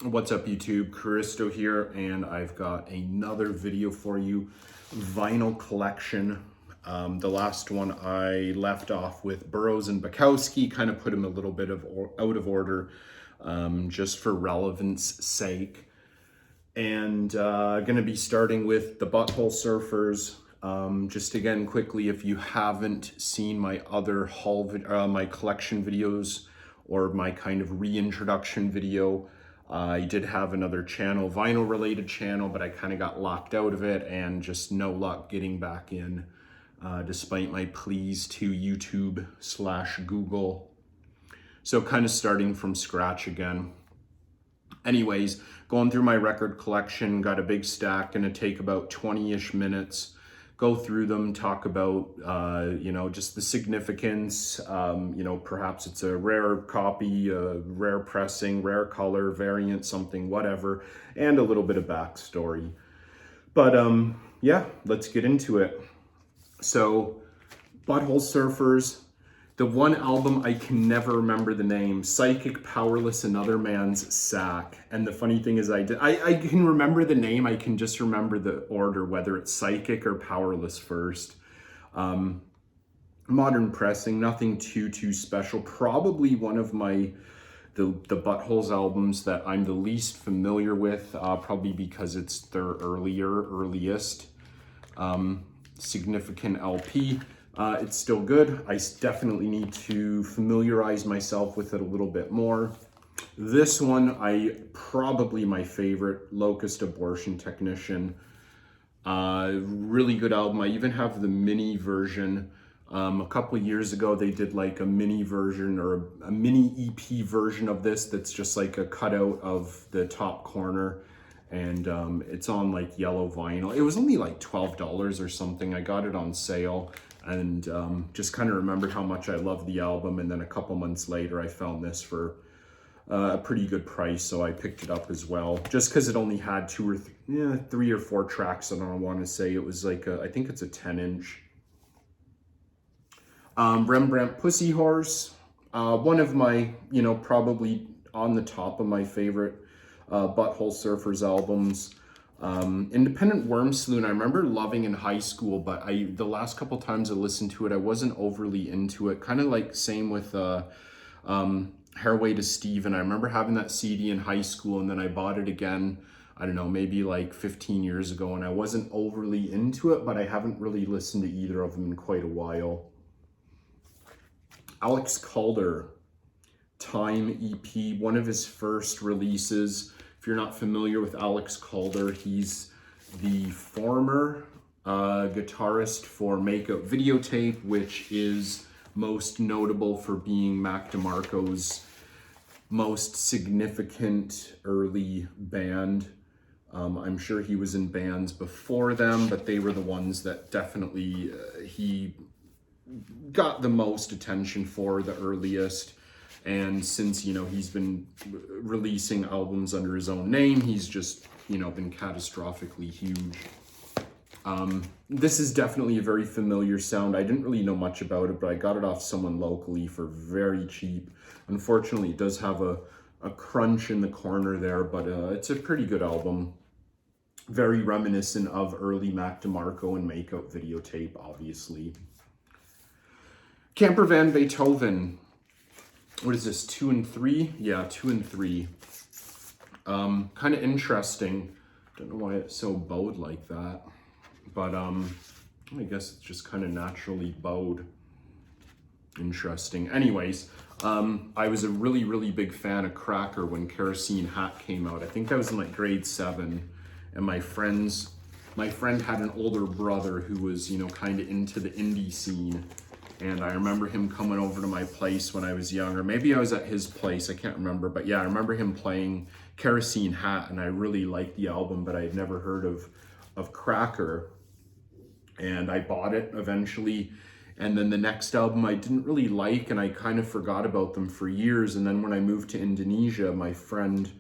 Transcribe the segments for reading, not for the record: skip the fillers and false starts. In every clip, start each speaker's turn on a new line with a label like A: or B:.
A: What's up YouTube, Christo here, and I've got another video for you. Vinyl collection. The last one I left off with Burroughs and Bukowski, kind of put them a little bit out of order, just for relevance sake. And gonna be starting with the Butthole Surfers. Just again, quickly, if you haven't seen my other my collection videos or my kind of reintroduction video, I did have another channel, vinyl related channel, but I kind of got locked out of it and just no luck getting back in, despite my pleas to YouTube/Google. So kind of starting from scratch again. Anyways, going through my record collection, got a big stack, gonna take about 20-ish minutes. Go through them, talk about, just the significance, perhaps it's a rare copy, a rare pressing, rare color, variant, something, whatever, and a little bit of backstory. But yeah, let's get into it. So, Butthole Surfers, the one album I can never remember the name, Psychic, Powerless, Another Man's Sack. And the funny thing is I can remember the name, I can just remember the order, whether it's Psychic or Powerless first. Modern pressing, nothing too special. Probably one of the Buttholes albums that I'm the least familiar with, probably because it's their earliest significant LP. It's still good. I definitely need to familiarize myself with it a little bit more. This one, probably my favorite, Locust, Abortion Technician. Really good album. I even have the mini version. A couple of years ago, they did like a mini version or a mini EP version of this that's just like a cutout of the top corner. And it's on like yellow vinyl. It was only like $12 or something. I got it on sale. And just kind of remembered how much I loved the album, and then a couple months later I found this for a pretty good price, so I picked it up as well, just because it only had three or four tracks. I don't want to say it was like I think it's a 10-inch. Rembrandt Pussy Horse, one of my, probably on the top of my favorite Butthole Surfers albums. Independent Worm Saloon, I remember loving in high school, but the last couple times I listened to it, I wasn't overly into it. Kind of like same with Hairway to Steven. I remember having that CD in high school, and then I bought it again, I don't know, maybe like 15 years ago, and I wasn't overly into it, but I haven't really listened to either of them in quite a while. Alex Calder, Time EP, one of his first releases. If you're not familiar with Alex Calder, he's the former guitarist for Makeout Videotape, which is most notable for being Mac DeMarco's most significant early band. I'm sure he was in bands before them, but they were the ones that definitely he got the most attention for, the earliest. And since, he's been releasing albums under his own name, he's just, been catastrophically huge. This is definitely a very familiar sound. I didn't really know much about it, but I got it off someone locally for very cheap. Unfortunately, it does have a crunch in the corner there, but it's a pretty good album. Very reminiscent of early Mac DeMarco and Makeout Videotape, obviously. Camper Van Beethoven. What is this, 2 and 3? Yeah, 2 and 3. Kind of interesting. Don't know why it's so bowed like that, but I guess it's just kind of naturally bowed. Interesting. Anyways, I was a really big fan of Cracker when Kerosene Hat came out. I think I was in like grade 7, and my friend had an older brother who was, kind of into the indie scene. And I remember him coming over to my place when I was young, or maybe I was at his place, I can't remember. But yeah, I remember him playing Kerosene Hat, and I really liked the album, but I had never heard of Cracker. And I bought it eventually. And then the next album I didn't really like, and I kind of forgot about them for years. And then when I moved to Indonesia, my friend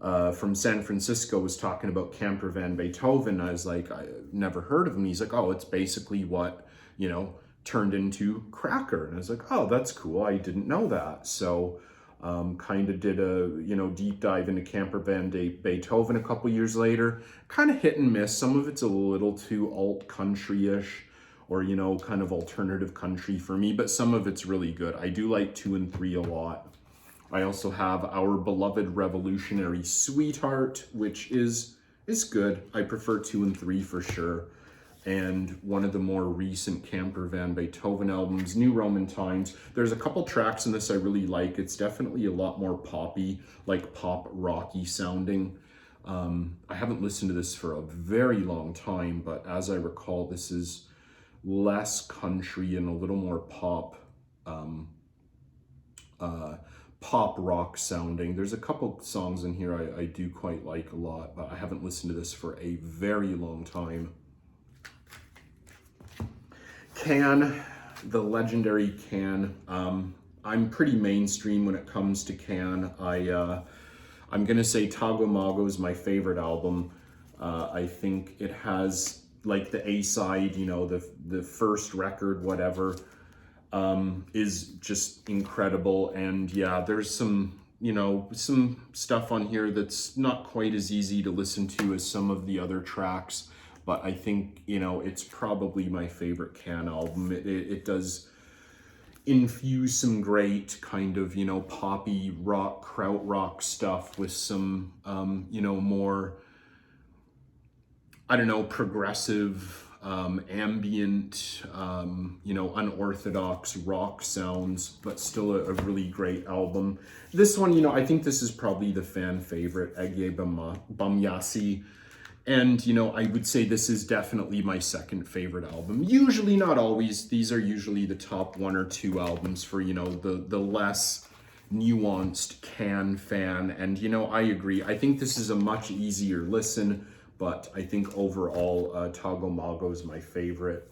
A: from San Francisco was talking about Camper Van Beethoven. I was like, I never heard of him. He's like, oh, it's basically what, turned into Cracker. And I was like, oh, that's cool. I didn't know that. So Kind of did a, deep dive into camper band Beethoven a couple years later. Kind of hit and miss. Some of it's a little too alt country-ish, or, kind of alternative country for me, but some of it's really good. I do like 2 and 3 a lot. I also have Our Beloved Revolutionary Sweetheart, which is good. I prefer 2 and 3 for sure. And one of the more recent camper van Beethoven albums, New Roman Times. There's a couple tracks in this I really like. It's definitely a lot more poppy, like pop rocky sounding. I haven't listened to this for a very long time, but as I recall, this is less country and a little more pop rock sounding. There's a couple songs in here I do quite like a lot, but I haven't listened to this for a very long time. Can, the legendary Can. I'm pretty mainstream when it comes to Can. I'm gonna say Tagomago is my favorite album. I think it has like the A-side, the first record, whatever, is just incredible. And yeah, there's some stuff on here that's not quite as easy to listen to as some of the other tracks, but I think, it's probably my favorite Can album. It does infuse some great kind of, poppy rock, krautrock stuff with some, more, I don't know, progressive, ambient, unorthodox rock sounds, but still a really great album. This one, I think this is probably the fan favorite, Egye Bamyasi. And, I would say this is definitely my second favorite album. Usually, not always. These are usually the top 1 or 2 albums for, the less nuanced Can fan. And, I agree. I think this is a much easier listen, but I think overall, Tagomago is my favorite.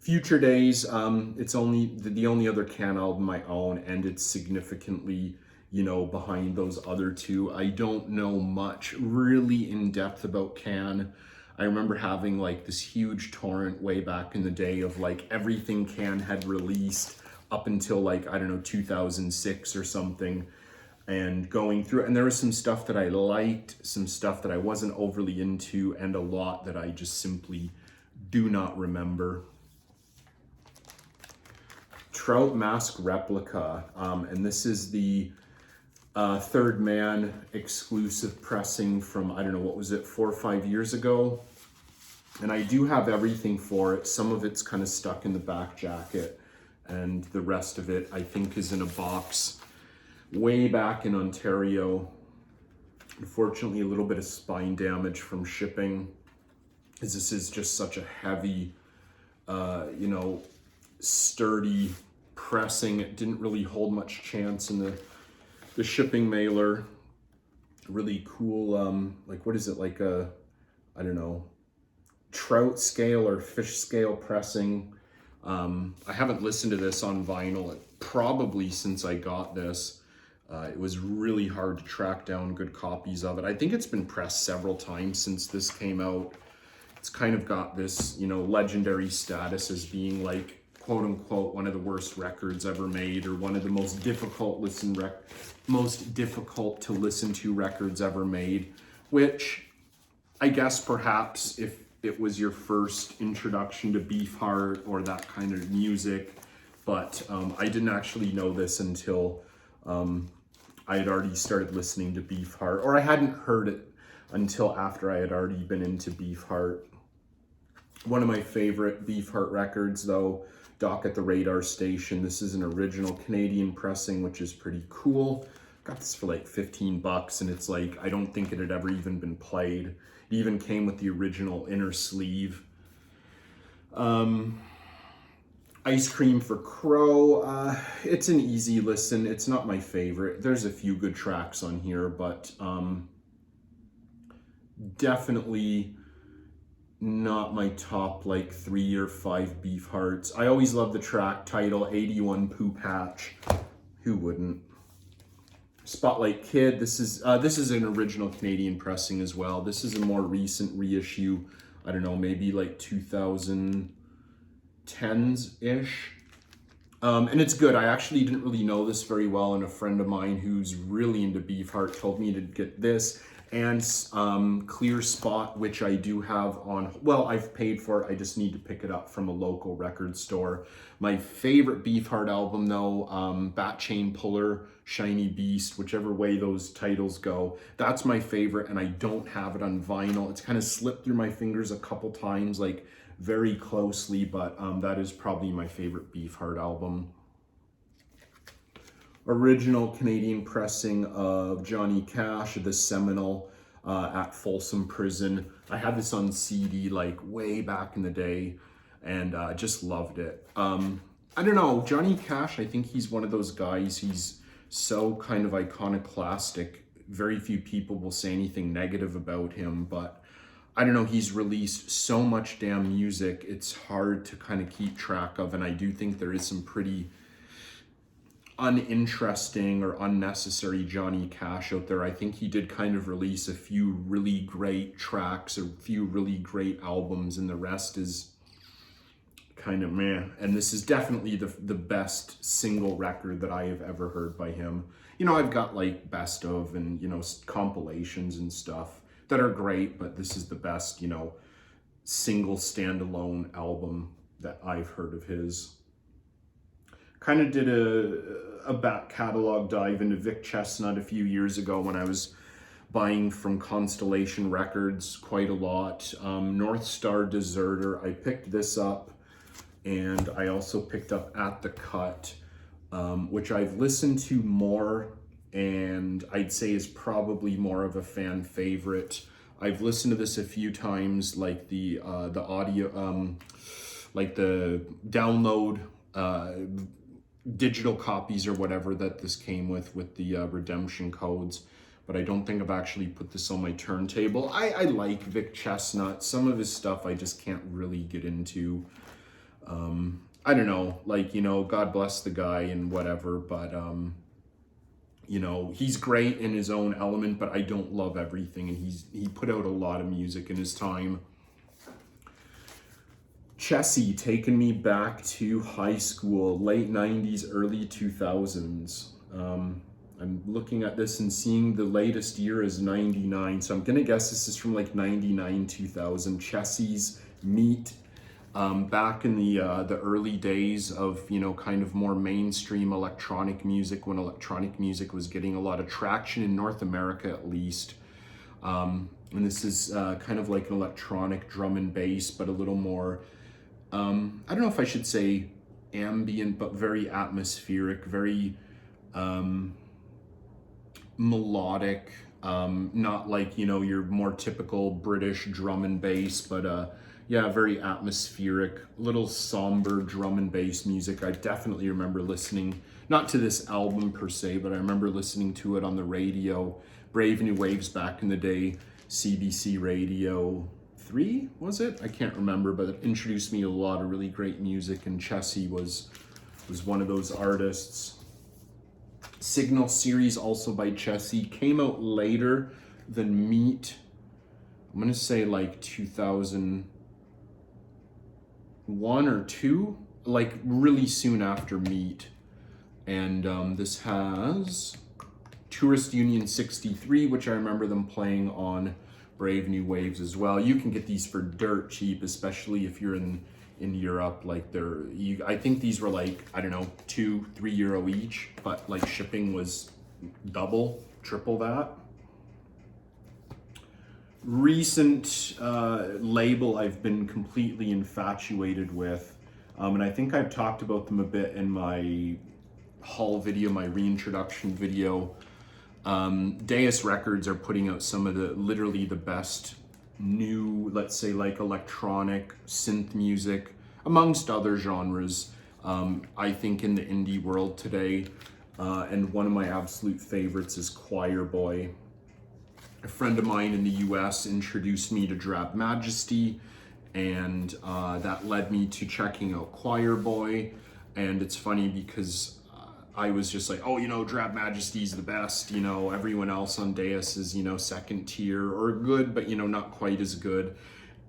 A: Future Days, it's only the only other Can album I own, and it's significantly, behind those other 2. I don't know much really in depth about Can. I remember having like this huge torrent way back in the day of like everything Can had released up until like, I don't know, 2006 or something, and going through it. And there was some stuff that I liked, some stuff that I wasn't overly into, and a lot that I just simply do not remember. Trout Mask Replica, and this is the Third Man exclusive pressing from, I don't know, what was it, 4 or 5 years ago? And I do have everything for it. Some of it's kind of stuck in the back jacket, and the rest of it I think is in a box way back in Ontario. Unfortunately, a little bit of spine damage from shipping, as this is just such a heavy, sturdy pressing. It didn't really hold much chance in the shipping mailer. Really cool, like what is it, like a, I don't know, trout scale or fish scale pressing. I haven't listened to this on vinyl probably since I got this. It was really hard to track down good copies of it. I think it's been pressed several times since this came out. It's kind of got this, legendary status as being like, quote unquote, one of the worst records ever made, or one of the most difficult to listen to records ever made, which I guess perhaps if it was your first introduction to Beefheart or that kind of music, but I didn't actually know this until I had already started listening to Beefheart, or I hadn't heard it until after I had already been into Beefheart. One of my favorite Beefheart records, though, Dock at the Radar Station. This is an original Canadian pressing, which is pretty cool. Got this for like 15 bucks, and it's like, I don't think it had ever even been played. It even came with the original inner sleeve. Ice Cream for Crow, it's an easy listen. It's not my favorite. There's a few good tracks on here, but definitely not my top like 3 or 5 Beefhearts. I always love the track title, 81 Poo Patch. Who wouldn't? Spotlight Kid, this is an original Canadian pressing as well. This is a more recent reissue. I don't know, maybe like 2010s-ish. And it's good. I actually didn't really know this very well, and a friend of mine who's really into Beefheart told me to get this and Clear Spot, which I do have on, well, I've paid for it. I just need to pick it up from a local record store. My favorite Beefheart album, though, Bat Chain Puller, Shiny Beast, whichever way those titles go, that's my favorite, and I don't have it on vinyl. It's kind of slipped through my fingers a couple times, like very closely, but that is probably my favorite Beefheart album. Original Canadian pressing of Johnny Cash, The Seminole, at Folsom Prison. I had this on CD like way back in the day, and just loved it. I don't know, Johnny Cash, I think he's one of those guys, he's so kind of iconoclastic. Very few people will say anything negative about him, but I don't know, he's released so much damn music, it's hard to kind of keep track of, and I do think there is some pretty uninteresting or unnecessary Johnny Cash out there. I think he did kind of release a few really great tracks, a few really great albums, and the rest is kind of meh. And this is definitely the best single record that I have ever heard by him. You know, I've got like best of and, you know, compilations and stuff that are great, but this is the best, you know, single standalone album that I've heard of his. Kind of did a back catalog dive into Vic Chestnut a few years ago when I was buying from Constellation Records quite a lot. Northstar Deserter, I picked this up, and I also picked up At the Cut, which I've listened to more, and I'd say is probably more of a fan favorite. I've listened to this a few times, like the audio, like the download, digital copies or whatever that this came with the redemption codes, but I don't think I've actually put this on my turntable. I like Vic Chestnut. Some of his stuff I just can't really get into. I don't know, like, you know, God bless the guy and whatever, but you know, he's great in his own element, but I don't love everything, and he put out a lot of music in his time. Chessie, taking me back to high school, late 90s, early 2000s. I'm looking at this and seeing the latest year is 99, so I'm gonna guess this is from like 99, 2000. Chessie's Meet, back in the early days of, you know, kind of more mainstream electronic music, when electronic music was getting a lot of traction in North America at least. And this is kind of like an electronic drum and bass, but a little more, I don't know if I should say ambient, but very atmospheric, very melodic, not like, you know, your more typical British drum and bass, but yeah, very atmospheric, little somber drum and bass music. I definitely remember listening, not to this album per se, but I remember listening to it on the radio, Brave New Waves back in the day, CBC Radio 3, was it? I can't remember, but it introduced me to a lot of really great music, and Chessie was one of those artists. Signal series, also by Chessie, came out later than Meet. I'm gonna say like 2001 or 2, like really soon after Meet. And this has Tourist Union 63, which I remember them playing on Brave New Waves as well. You can get these for dirt cheap, especially if you're in Europe. Like I think these were like, I don't know, €2-3 each, but like shipping was double, triple that. Recent label I've been completely infatuated with, and I think I've talked about them a bit in my haul video, my reintroduction video. Deus Records are putting out some of literally the best new, let's say like electronic synth music, amongst other genres, I think in the indie world today. And one of my absolute favorites is Choir Boy. A friend of mine in the US introduced me to Drab Majesty, and that led me to checking out Choir Boy. And it's funny because I was just like, oh, you know, Drab Majesty's the best, you know, everyone else on Deus is, you know, second tier or good, but, you know, not quite as good.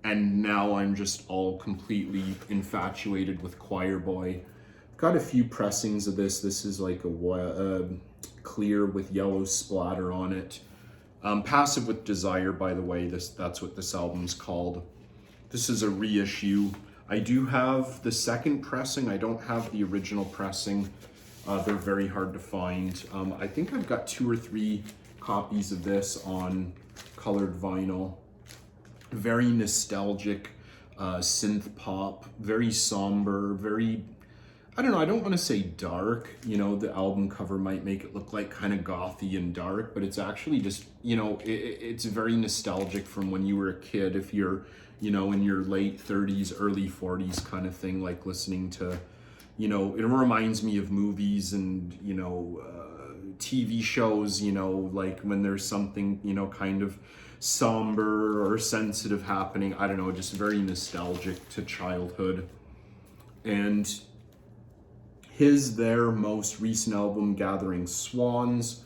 A: And now I'm just all completely infatuated with Choir Boy. got a few pressings of this. This is like a clear with yellow splatter on it. Passive with Desire, by the way, that's what this album's called. This is a reissue. I do have the second pressing. I don't have the original pressing. They're very hard to find. I think I've got 2 or 3 copies of this on colored vinyl. Very nostalgic synth pop, very somber, very, I don't know, I don't want to say dark. You know, the album cover might make it look like kind of gothy and dark, but it's actually just, you know, it's very nostalgic from when you were a kid. If you're, you know, in your late 30s, early 40s kind of thing, like listening to, you know, it reminds me of movies and, you know, TV shows, you know, like when there's something, you know, kind of somber or sensitive happening. I don't know, just very nostalgic to childhood. And their most recent album, Gathering Swans,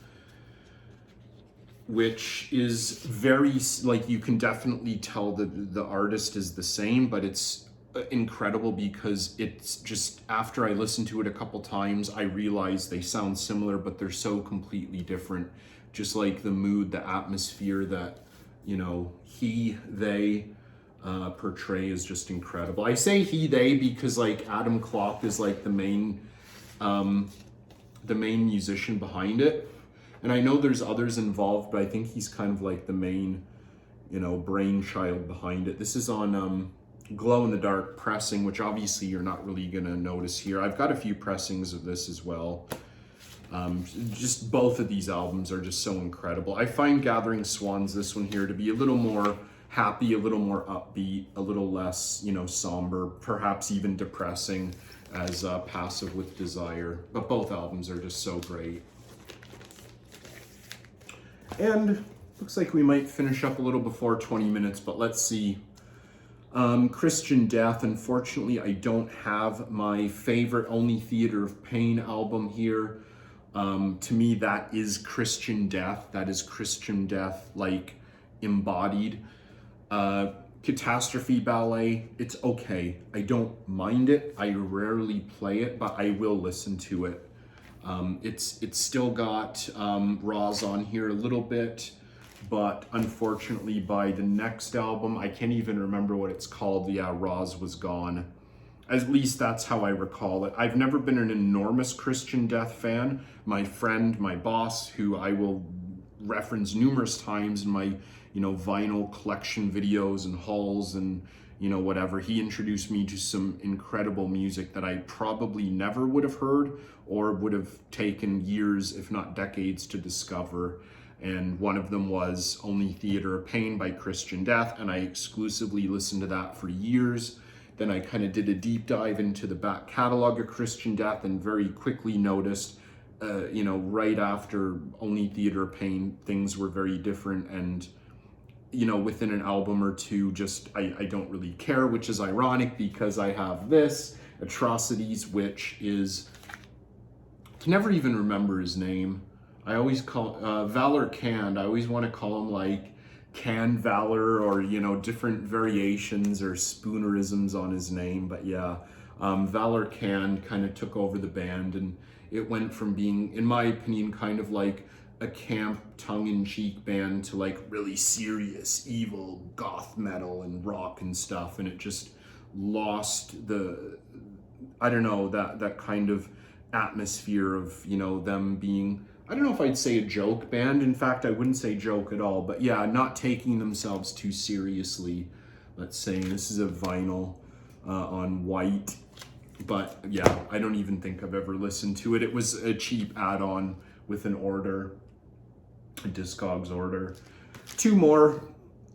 A: which is very, like, you can definitely tell that the artist is the same, but it's incredible because it's just, after I listened to it a couple times, I realized they sound similar, but they're so completely different. Just like the mood, the atmosphere that, you know, they portray is just incredible. I say they because, like, Adam Klopp is like the main musician behind it. And I know there's others involved, but I think he's kind of like the main, you know, brainchild behind it. This is on glow in the dark pressing, which obviously you're not really gonna notice here. I've got a few pressings of this as well. Just both of these albums are just so incredible. I find Gathering Swans, this one here, to be a little more happy, a little more upbeat, a little less, you know, somber, perhaps even depressing as Passive with Desire. But both albums are just so great. And looks like we might finish up a little before 20 minutes, but let's see. Christian Death. Unfortunately, I don't have my favorite Only Theater of Pain album here. To me, that is Christian Death. That is Christian Death, like, embodied. Catastrophe Ballet, it's okay. I don't mind it. I rarely play it, but I will listen to it. It's still got Roz on here a little bit, but unfortunately by the next album, I can't even remember what it's called. Yeah, Roz was gone. At least that's how I recall it. I've never been an enormous Christian Death fan. My friend, my boss, who I will reference numerous times in my, you know, vinyl collection videos and hauls and, you know, whatever, he introduced me to some incredible music that I probably never would have heard or would have taken years, if not decades, to discover. And one of them was Only Theater of Pain by Christian Death, and I exclusively listened to that for years. Then I kind of did a deep dive into the back catalog of Christian Death and very quickly noticed, you know, right after Only Theater of Pain, things were very different. And, you know, within an album or two, just, I don't really care, which is ironic because I have this, Atrocities, which is, I can never even remember his name. I always call, Valor Canned, I always want to call him like Can Valor, or, you know, different variations or spoonerisms on his name. But yeah, Valor Canned kind of took over the band, and it went from being, in my opinion, kind of like a camp tongue-in-cheek band to like really serious, evil goth metal and rock and stuff. And it just lost the, I don't know, that kind of atmosphere of, you know, them being, I don't know if I'd say a joke band. In fact, I wouldn't say joke at all, but yeah, not taking themselves too seriously, let's say. This is a vinyl on white, but yeah, I don't even think I've ever listened to it. It was a cheap add-on with an order, a Discogs order. Two more,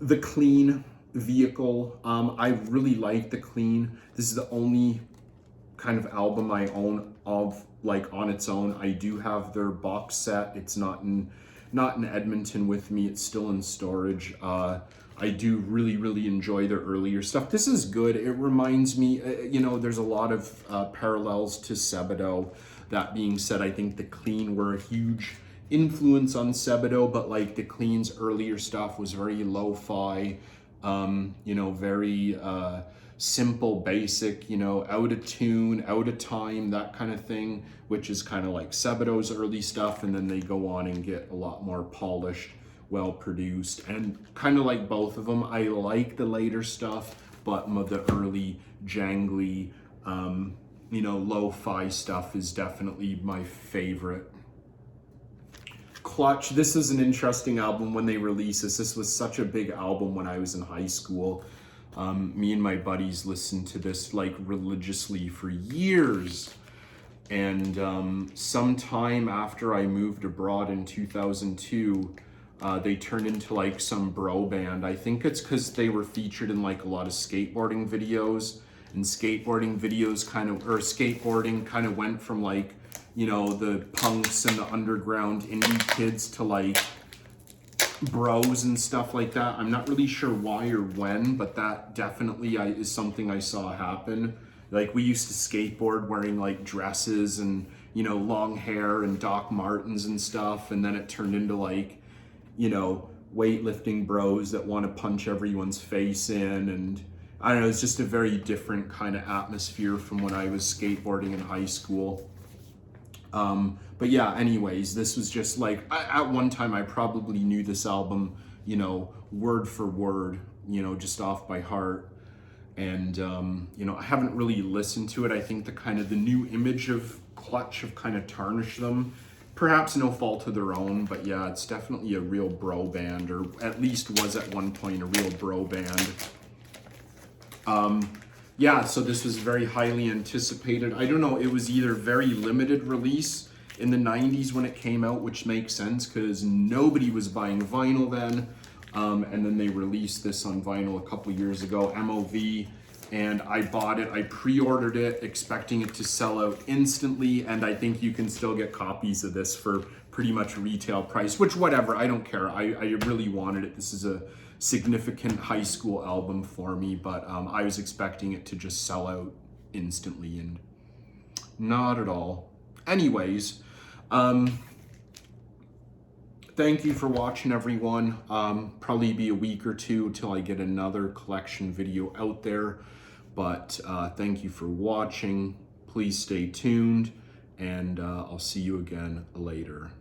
A: The Clean Vehicle. I really like The Clean. This is the only kind of album I own of, like, on its own. I do have their box set. It's not in Edmonton with me. It's still in storage. I do really enjoy their earlier stuff. This is good. It reminds me, you know, there's a lot of parallels to Sebadoh. That being said, I think The Clean were a huge influence on Sebadoh, but like The Clean's earlier stuff was very lo-fi, you know, very simple, basic, you know, out of tune, out of time, that kind of thing, which is kind of like Sebadoh's early stuff, and then they go on and get a lot more polished, well produced, and kind of like both of them. I like the later stuff, but the early jangly, you know, lo-fi stuff is definitely my favorite. Clutch, this is an interesting album when they released this. This was such a big album when I was in high school. Me and my buddies listened to this like religiously for years. And sometime after I moved abroad in 2002, they turned into like some bro band. I think it's because they were featured in like a lot of skateboarding videos, and skateboarding kind of went from like, you know, the punks and the underground indie kids to like bros and stuff like that. I'm not really sure why or when, but that definitely is something I saw happen. Like, we used to skateboard wearing like dresses and, you know, long hair and Doc Martens and stuff, and then it turned into like, you know, weightlifting bros that want to punch everyone's face in, and I don't know, it's just a very different kind of atmosphere from when I was skateboarding in high school. But yeah, anyways, this was just like, at one time I probably knew this album, you know, word for word, you know, just off by heart. And, you know, I haven't really listened to it. I think the new image of Clutch have kind of tarnished them. Perhaps no fault of their own, but yeah, it's definitely a real bro band, or at least was at one point a real bro band. Yeah, so this was very highly anticipated. I don't know, it was either very limited release in the 90s when it came out, which makes sense because nobody was buying vinyl then. And then they released this on vinyl a couple years ago, MOV, and I bought it. I pre-ordered it, expecting it to sell out instantly, and I think you can still get copies of this for pretty much retail price, which whatever, I don't care. I really wanted it. This is a significant high school album for me, but I was expecting it to just sell out instantly, and not at all. Anyways, thank you for watching, everyone. Probably be a week or two till I get another collection video out there, but thank you for watching. Please stay tuned, and I'll see you again later.